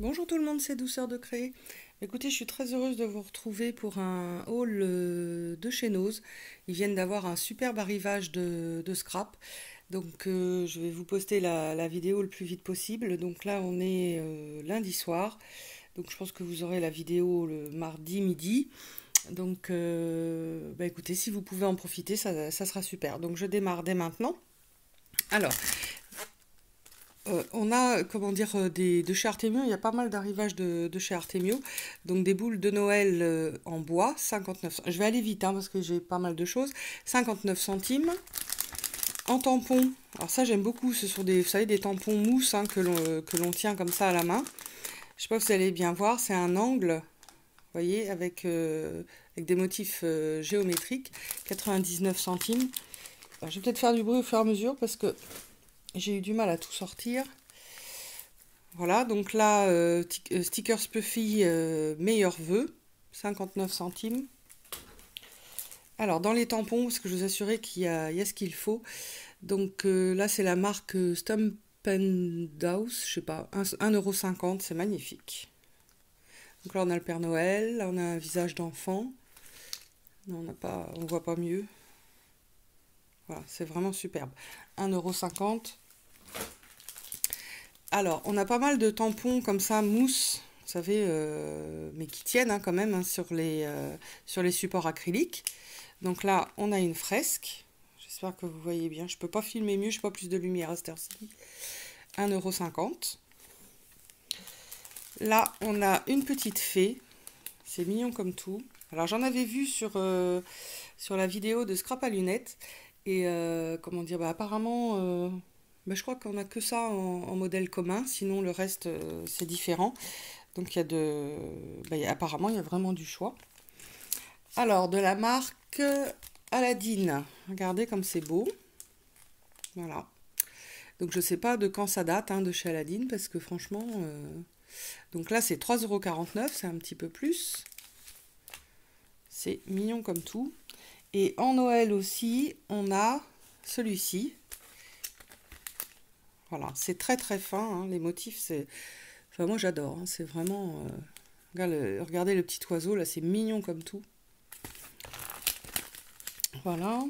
Bonjour tout le monde, c'est Douceur de Créer. Écoutez, je suis très heureuse de vous retrouver pour un haul de chez Nose. Ils viennent d'avoir un superbe arrivage de scrap. Donc je vais vous poster la vidéo le plus vite possible. Donc là on est lundi soir. Donc je pense que vous aurez la vidéo le mardi midi. Donc écoutez, si vous pouvez en profiter, ça sera super. Donc je démarre dès maintenant. Alors, on a, comment dire, de chez Artemio, il y a pas mal d'arrivages de chez Artemio. Donc des boules de Noël en bois, 59 centimes. Je vais aller vite parce que j'ai pas mal de choses. 59 centimes. En tampon, alors ça j'aime beaucoup, ce sont des, vous savez, des tampons mousse que l'on tient comme ça à la main. Je sais pas si vous allez bien voir, c'est un angle, vous voyez, avec des motifs géométriques. 99 centimes. Alors, je vais peut-être faire du bruit au fur et à mesure parce que j'ai eu du mal à tout sortir. Voilà, donc là, stickers Puffy, meilleurs vœux, 59 centimes. Alors, dans les tampons, parce que je vous assurais qu'il y a ce qu'il faut. Donc là, c'est la marque Stumpendaus, je sais pas, 1,50 €, c'est magnifique. Donc là, on a le Père Noël, là, on a un visage d'enfant. Non, on voit pas mieux. Voilà, c'est vraiment superbe. 1,50 €. Alors, on a pas mal de tampons comme ça, mousse, vous savez, mais qui tiennent quand même sur les supports acryliques. Donc là, on a une fresque. J'espère que vous voyez bien. Je peux pas filmer mieux, je n'ai pas plus de lumière à cette heure-ci. 1,50 €. Là, on a une petite fée. C'est mignon comme tout. Alors, j'en avais vu sur la vidéo de Scrap à lunettes. Et comment dire, apparemment... je crois qu'on n'a que ça en modèle commun, sinon le reste c'est différent. Donc apparemment il y a vraiment du choix. Alors de la marque Aladdin, regardez comme c'est beau. Voilà. Donc je sais pas de quand ça date de chez Aladdin parce que franchement... Donc là c'est 3,49 €, c'est un petit peu plus. C'est mignon comme tout. Et en Noël aussi, on a celui-ci. Voilà, c'est très très fin, les motifs, c'est... Enfin, moi j'adore, c'est vraiment... regardez le petit oiseau, là, c'est mignon comme tout. Voilà.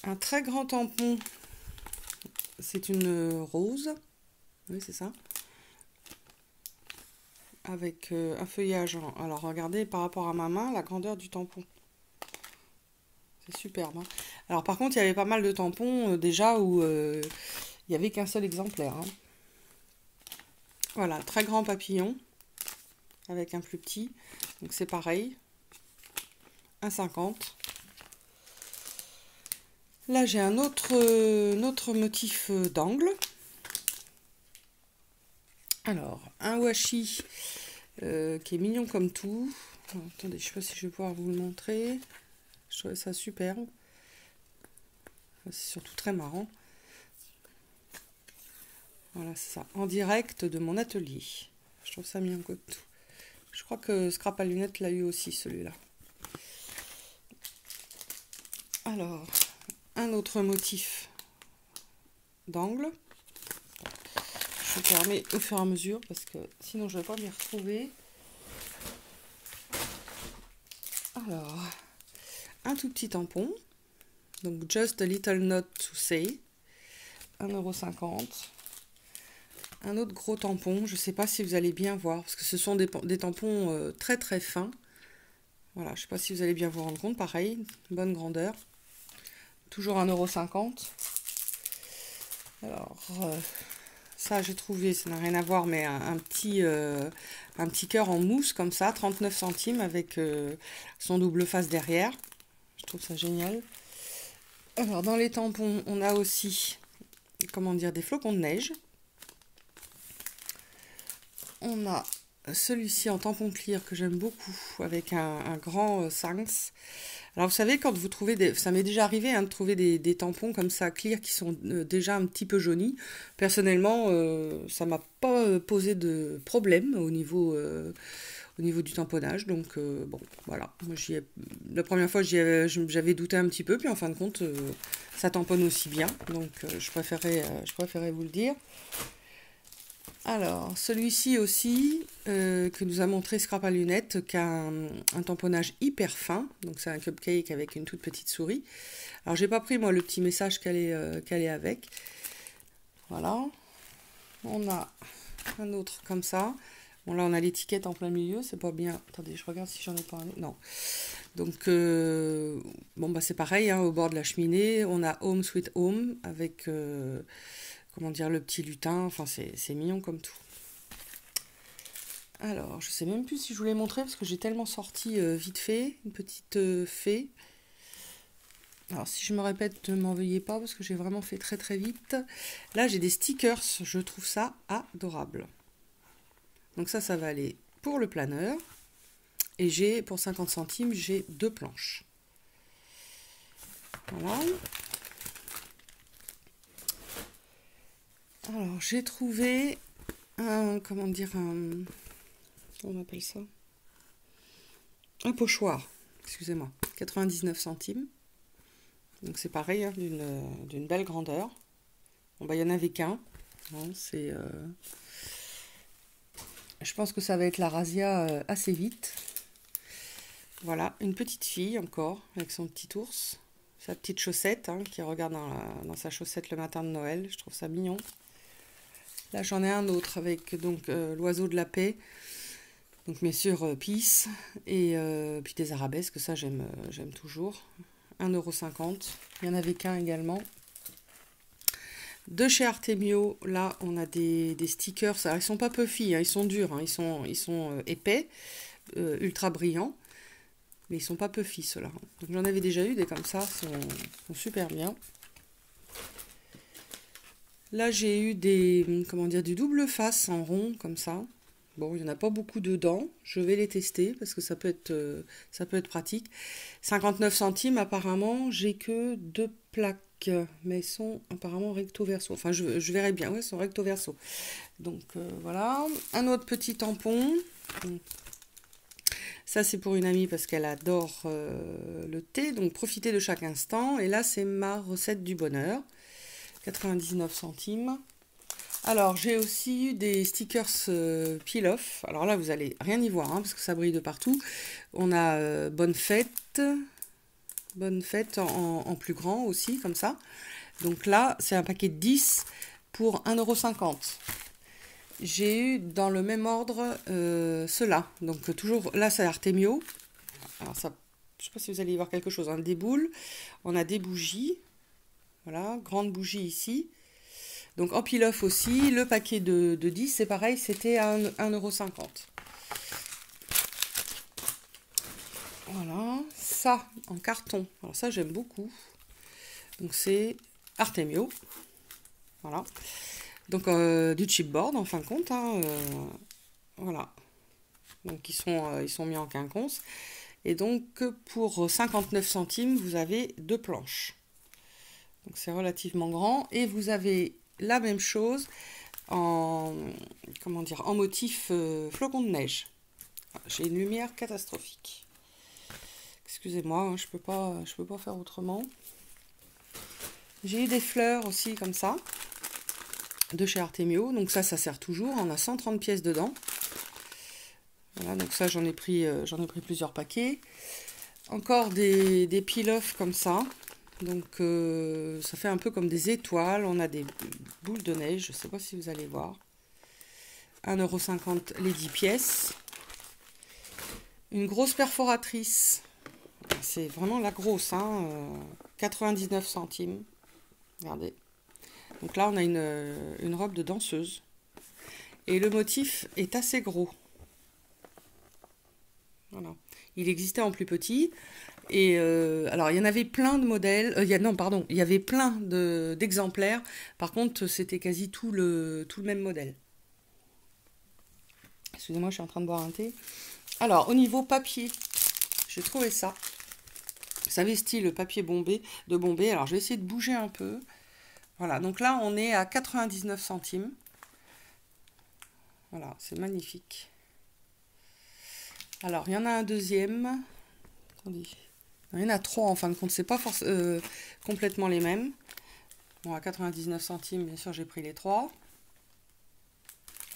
Un très grand tampon, c'est une rose. Oui, c'est ça. Avec un feuillage. Alors, regardez par rapport à ma main, la grandeur du tampon. C'est superbe. Alors, par contre, il y avait pas mal de tampons déjà où... il n'y avait qu'un seul exemplaire. Voilà, très grand papillon avec un plus petit. Donc c'est pareil. 1,50 €. Là, j'ai un autre motif d'angle. Alors, un washi qui est mignon comme tout. Alors, attendez, je ne sais pas si je vais pouvoir vous le montrer. Je trouvais ça superbe. C'est surtout très marrant. Voilà, c'est ça. En direct de mon atelier. Je trouve ça mignon comme tout. Je crois que Scrap à lunettes l'a eu aussi, celui-là. Alors, un autre motif d'angle. Je permets au fur et à mesure parce que sinon je ne vais pas m'y retrouver. Alors, un tout petit tampon. Donc, just a little note to say. 1,50 €. Un autre gros tampon. Je ne sais pas si vous allez bien voir parce que ce sont des tampons très très fins. Voilà, je ne sais pas si vous allez bien vous rendre compte. Pareil, bonne grandeur. Toujours 1,50 €. Alors, ça j'ai trouvé, ça n'a rien à voir, mais un petit cœur en mousse comme ça, 39 centimes avec son double face derrière. Je trouve ça génial. Alors, dans les tampons, on a aussi, comment dire, des flocons de neige. On a celui-ci en tampon clear que j'aime beaucoup, avec un grand Sanx. Alors vous savez, quand vous trouvez ça m'est déjà arrivé de trouver des tampons comme ça clear qui sont déjà un petit peu jaunis. Personnellement, ça m'a pas posé de problème au niveau du tamponnage. Donc bon, voilà. Moi, la première fois, j'avais douté un petit peu, puis en fin de compte, ça tamponne aussi bien. Donc je préférais vous le dire. Alors, celui-ci aussi, que nous a montré Scrap à lunettes, qui a un tamponnage hyper fin. Donc, c'est un cupcake avec une toute petite souris. Alors, j'ai pas pris, moi, le petit message qu'elle est avec. Voilà. On a un autre comme ça. Bon, là, on a l'étiquette en plein milieu. C'est pas bien. Attendez, je regarde si j'en ai pas un. Non. Donc, bon, bah, c'est pareil, hein, au bord de la cheminée. On a Home Sweet Home avec... comment dire, le petit lutin, enfin c'est mignon comme tout. Alors, je sais même plus si je vous l'ai montré parce que j'ai tellement sorti vite fait, une petite fée. Alors, si je me répète, ne m'en veuillez pas parce que j'ai vraiment fait très très vite. Là, j'ai des stickers, je trouve ça adorable. Donc ça va aller pour le planeur. Et j'ai, pour 50 centimes, j'ai 2 planches. Voilà. Alors, j'ai trouvé un, comment dire, on appelle ça un pochoir, excusez-moi, 99 centimes. Donc c'est pareil, hein, d'une belle grandeur. Bon, bah, il n'y en avait qu'un. Hein, je pense que ça va être la razzia assez vite. Voilà, une petite fille encore, avec son petit ours. Sa petite chaussette, hein, qui regarde dans sa chaussette le matin de Noël. Je trouve ça mignon. Là, j'en ai un autre avec donc l'oiseau de la paix. Donc, bien sûr, Peace. Et puis des arabesques, ça, j'aime toujours. 1,50 €. Il y en avait qu'un également. De chez Artemio, là, on a des stickers. Alors, ils sont pas puffy, hein, ils sont durs. Hein, ils sont épais, ultra brillants. Mais ils sont pas puffy, ceux-là. Donc, j'en avais déjà eu des comme ça. Sont super bien. Là, j'ai eu comment dire, du double face en rond, comme ça. Bon, il n'y en a pas beaucoup dedans. Je vais les tester parce que ça peut être pratique. 59 centimes, apparemment, j'ai que 2 plaques. Mais ils sont apparemment recto verso. Enfin, je verrai bien. Oui, ils sont recto verso. Donc, voilà. Un autre petit tampon. Ça, c'est pour une amie parce qu'elle adore le thé. Donc, profitez de chaque instant. Et là, c'est ma recette du bonheur. 99 centimes. Alors, j'ai aussi eu des stickers peel-off. Alors là, vous allez rien y voir, hein, parce que ça brille de partout. On a Bonne Fête. Bonne Fête en plus grand aussi, comme ça. Donc là, c'est un paquet de 10 pour 1,50 €. J'ai eu dans le même ordre ceux-là. Donc toujours, là, c'est Artemio. Alors ça, je ne sais pas si vous allez y voir quelque chose. Hein. Des boules. On a des bougies. Voilà, grande bougie ici. Donc en peel-off aussi, le paquet de 10, c'est pareil, c'était à 1,50 €. Voilà, ça en carton. Alors ça, j'aime beaucoup. Donc c'est Artemio. Voilà. Donc du chipboard en fin de compte. Hein, voilà. Donc ils sont mis en quinconce. Et donc pour 59 centimes, vous avez 2 planches. Donc c'est relativement grand. Et vous avez la même chose en, comment dire, en motif flocon de neige. J'ai une lumière catastrophique. Excusez-moi, hein, je peux pas faire autrement. J'ai eu des fleurs aussi comme ça, de chez Artemio. Donc ça sert toujours. On a 130 pièces dedans. Voilà, donc ça j'en ai pris plusieurs paquets. Encore des peel-off comme ça. Donc ça fait un peu comme des étoiles. On a des boules de neige. Je ne sais pas si vous allez voir. 1,50 € les 10 pièces. Une grosse perforatrice. C'est vraiment la grosse. Hein, 99 centimes. Regardez. Donc là, on a une robe de danseuse. Et le motif est assez gros. Voilà. Il existait en plus petit. Et alors, il y en avait plein de modèles. Il y avait plein d'exemplaires. Par contre, c'était quasi tout le même modèle. Excusez-moi, je suis en train de boire un thé. Alors, au niveau papier, j'ai trouvé ça. Vous savez, style papier de Bombay. Alors, je vais essayer de bouger un peu. Voilà, donc là, on est à 99 centimes. Voilà, c'est magnifique. Alors, il y en a un deuxième. Attendez. Il y en a 3 en fin de compte. C'est pas complètement les mêmes. Bon, à 99 centimes, bien sûr, j'ai pris les 3.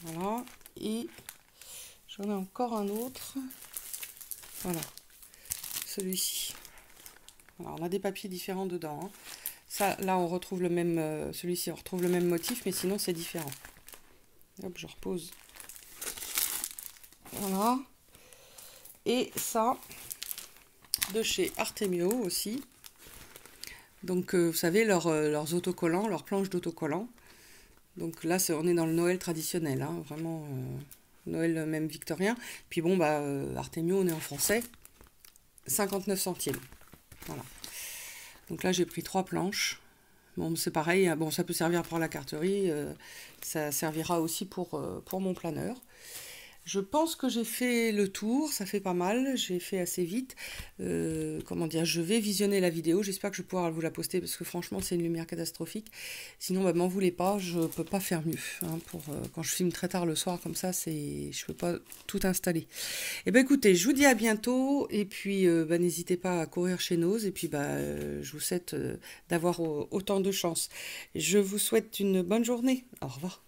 Voilà. Et j'en ai encore un autre. Voilà. Celui-ci. On a des papiers différents dedans. Hein. Ça, là, on retrouve le même... celui-ci, on retrouve le même motif, mais sinon, c'est différent. Hop, je repose. Voilà. Et ça, de chez Artemio aussi. Donc, vous savez, leurs autocollants, leurs planches d'autocollants. Donc là, on est dans le Noël traditionnel, hein, vraiment Noël même victorien. Puis bon, bah, Artemio, on est en français. 59 centimes. Voilà. Donc là, j'ai pris 3 planches. Bon, c'est pareil. Bon, ça peut servir pour la carterie. Ça servira aussi pour mon planeur. Je pense que j'ai fait le tour, ça fait pas mal, j'ai fait assez vite. Comment dire, je vais visionner la vidéo, j'espère que je vais pouvoir vous la poster parce que franchement c'est une lumière catastrophique. Sinon, bah, m'en voulez pas, je peux pas faire mieux. Hein, quand je filme très tard le soir comme ça, je peux pas tout installer. Et ben écoutez, je vous dis à bientôt et puis bah, n'hésitez pas à courir chez Nose et puis bah, je vous souhaite d'avoir autant de chance. Je vous souhaite une bonne journée. Au revoir.